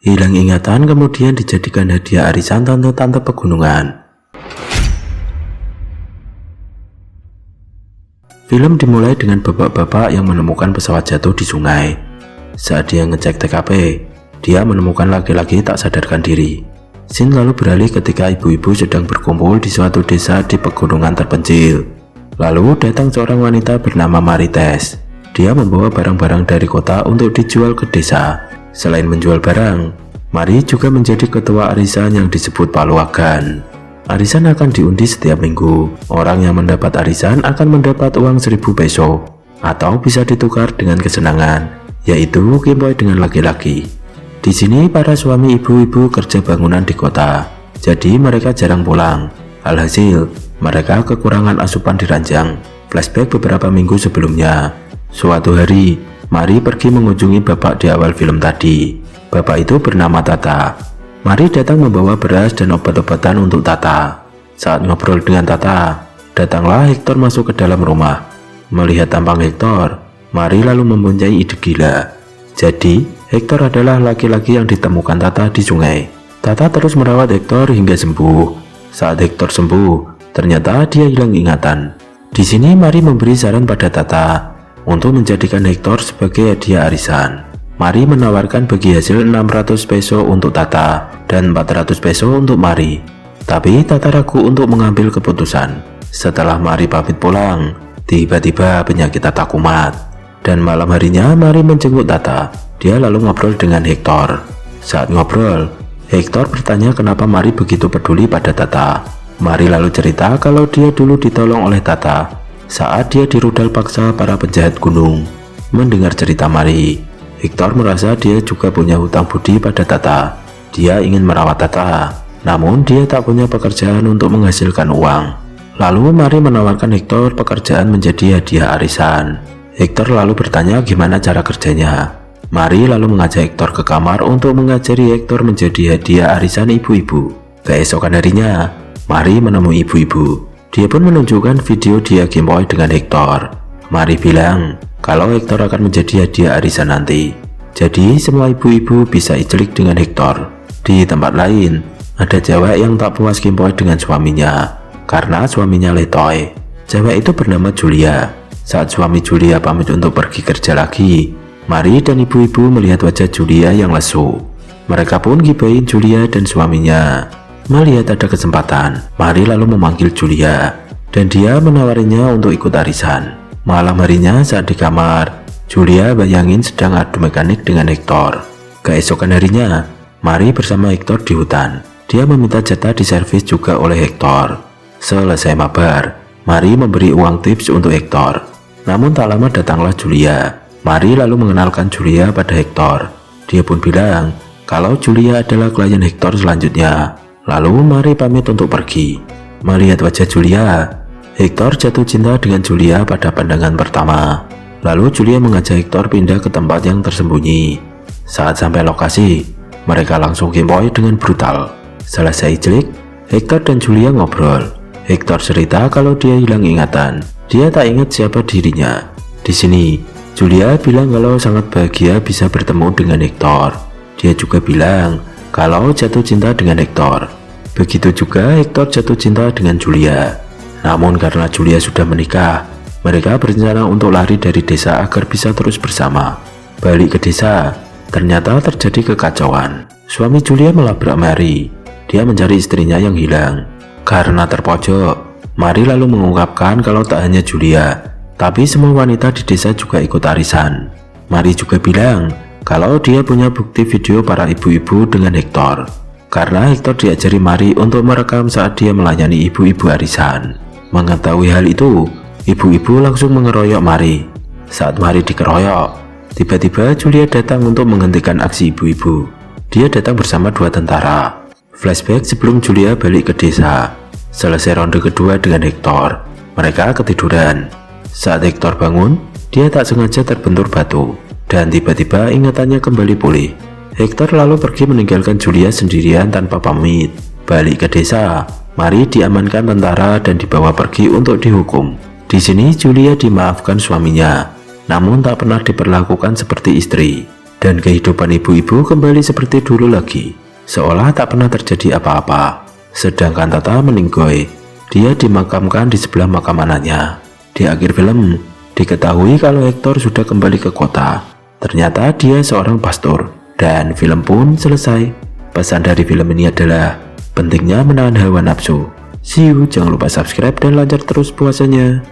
Hilang ingatan kemudian dijadikan hadiah arisan tante-tante pegunungan. Film dimulai dengan bapak-bapak yang menemukan pesawat jatuh di sungai. Saat dia ngecek TKP, dia menemukan laki-laki tak sadarkan diri. Scene lalu beralih ketika ibu-ibu sedang berkumpul di suatu desa di pegunungan terpencil. Lalu datang seorang wanita bernama Marites. Dia membawa barang-barang dari kota untuk dijual ke desa. Selain menjual barang, Mari juga menjadi ketua arisan yang disebut Paluagan. Arisan akan diundi setiap minggu. Orang yang mendapat arisan akan mendapat uang 1000 peso atau bisa ditukar dengan kesenangan, yaitu kimboy dengan laki-laki. Di sini para suami ibu-ibu kerja bangunan di kota, jadi mereka jarang pulang. Alhasil, mereka kekurangan asupan di ranjang. Flashback beberapa minggu sebelumnya. Suatu hari, Mari pergi mengunjungi bapak di awal film tadi. Bapak itu bernama Tata. Mari datang membawa beras dan obat-obatan untuk Tata. Saat ngobrol dengan Tata, datanglah Hector masuk ke dalam rumah. Melihat tampang Hector, Mari lalu mempunyai ide gila. Jadi, Hector adalah laki-laki yang ditemukan Tata di sungai. Tata terus merawat Hector hingga sembuh. Saat Hector sembuh, ternyata dia hilang ingatan. Di sini Mari memberi saran pada Tata untuk menjadikan Hector sebagai hadiah arisan. Mari menawarkan bagi hasil 600 peso untuk Tata dan 400 peso untuk Mari. Tapi Tata ragu untuk mengambil keputusan. Setelah Mari pamit pulang, tiba-tiba penyakit Tata kumat. Dan malam harinya Mari menjenguk Tata. Dia lalu ngobrol dengan Hector. Saat ngobrol, Hector bertanya kenapa Mari begitu peduli pada Tata. Mari lalu cerita kalau dia dulu ditolong oleh Tata saat dia dirudal paksa para penjahat gunung. Mendengar cerita Mari, Hector merasa dia juga punya hutang budi pada Tata. Dia ingin merawat Tata, namun dia tak punya pekerjaan untuk menghasilkan uang. Lalu Mari menawarkan Hector pekerjaan menjadi hadiah arisan. Hector lalu bertanya gimana cara kerjanya. Mari lalu mengajak Hector ke kamar untuk mengajari Hector menjadi hadiah arisan ibu-ibu. Keesokan harinya, Mari menemui ibu-ibu. Dia pun menunjukkan video dia gameboy dengan Hector. Mari bilang kalau Hector akan menjadi hadiah arisan nanti. Jadi semua ibu-ibu bisa iclik dengan Hector. Di tempat lain, ada cewek yang tak puas gameboy dengan suaminya karena suaminya letoy. Cewek itu bernama Julia. Saat suami Julia pamit untuk pergi kerja lagi, Mari dan ibu-ibu melihat wajah Julia yang lesu. Mereka pun gibahin Julia dan suaminya. Melihat ada kesempatan, Mari lalu memanggil Julia dan dia menawarinya untuk ikut arisan. Malam harinya saat di kamar, Julia bayangin sedang adu mekanik dengan Hector. Keesokan harinya, Mari bersama Hector di hutan. Dia meminta jatah diservis juga oleh Hector. Selesai mabar, Mari memberi uang tips untuk Hector. Namun tak lama datanglah Julia. Mari lalu mengenalkan Julia pada Hector. Dia pun bilang kalau Julia adalah klien Hector selanjutnya. Lalu Mari pamit untuk pergi. Melihat wajah Julia, Hector jatuh cinta dengan Julia pada pandangan pertama. Lalu Julia mengajak Hector pindah ke tempat yang tersembunyi. Saat sampai lokasi, mereka langsung gameboy dengan brutal. Selesai celik, Hector dan Julia ngobrol. Hector cerita kalau dia hilang ingatan. Dia tak ingat siapa dirinya. Di sini, Julia bilang kalau sangat bahagia bisa bertemu dengan Hector. Dia juga bilang kalau jatuh cinta dengan Hector. Begitu juga Hector jatuh cinta dengan Julia. Namun karena Julia sudah menikah, mereka berencana untuk lari dari desa agar bisa terus bersama. Balik ke desa, ternyata terjadi kekacauan. Suami Julia melabrak Mari. Dia mencari istrinya yang hilang. Karena terpojok, Mari lalu mengungkapkan kalau tak hanya Julia, tapi semua wanita di desa juga ikut arisan. Mari juga bilang kalau dia punya bukti video para ibu-ibu dengan Hector. Karena Hector diajari Mari untuk merekam saat dia melayani ibu-ibu arisan. Mengetahui hal itu, ibu-ibu langsung mengeroyok Mari. Saat Mari dikeroyok, tiba-tiba Julia datang untuk menghentikan aksi ibu-ibu. Dia datang bersama 2 tentara. Flashback sebelum Julia balik ke desa. Selesai ronde kedua dengan Hector, mereka ketiduran. Saat Hector bangun, dia tak sengaja terbentur batu. Dan tiba-tiba ingatannya kembali pulih. Hector lalu pergi meninggalkan Julia sendirian tanpa pamit. Balik ke desa, Mari diamankan tentara dan dibawa pergi untuk dihukum. Di sini Julia dimaafkan suaminya, namun tak pernah diperlakukan seperti istri. Dan kehidupan ibu-ibu kembali seperti dulu lagi, seolah tak pernah terjadi apa-apa. Sedangkan Tata meninggoy, dia dimakamkan di sebelah makam anaknya. Di akhir film, diketahui kalau Hector sudah kembali ke kota. Ternyata dia seorang pastor, dan film pun selesai. Pesan dari film ini adalah pentingnya menahan hawa nafsu. See you, jangan lupa subscribe dan lancar terus puasanya.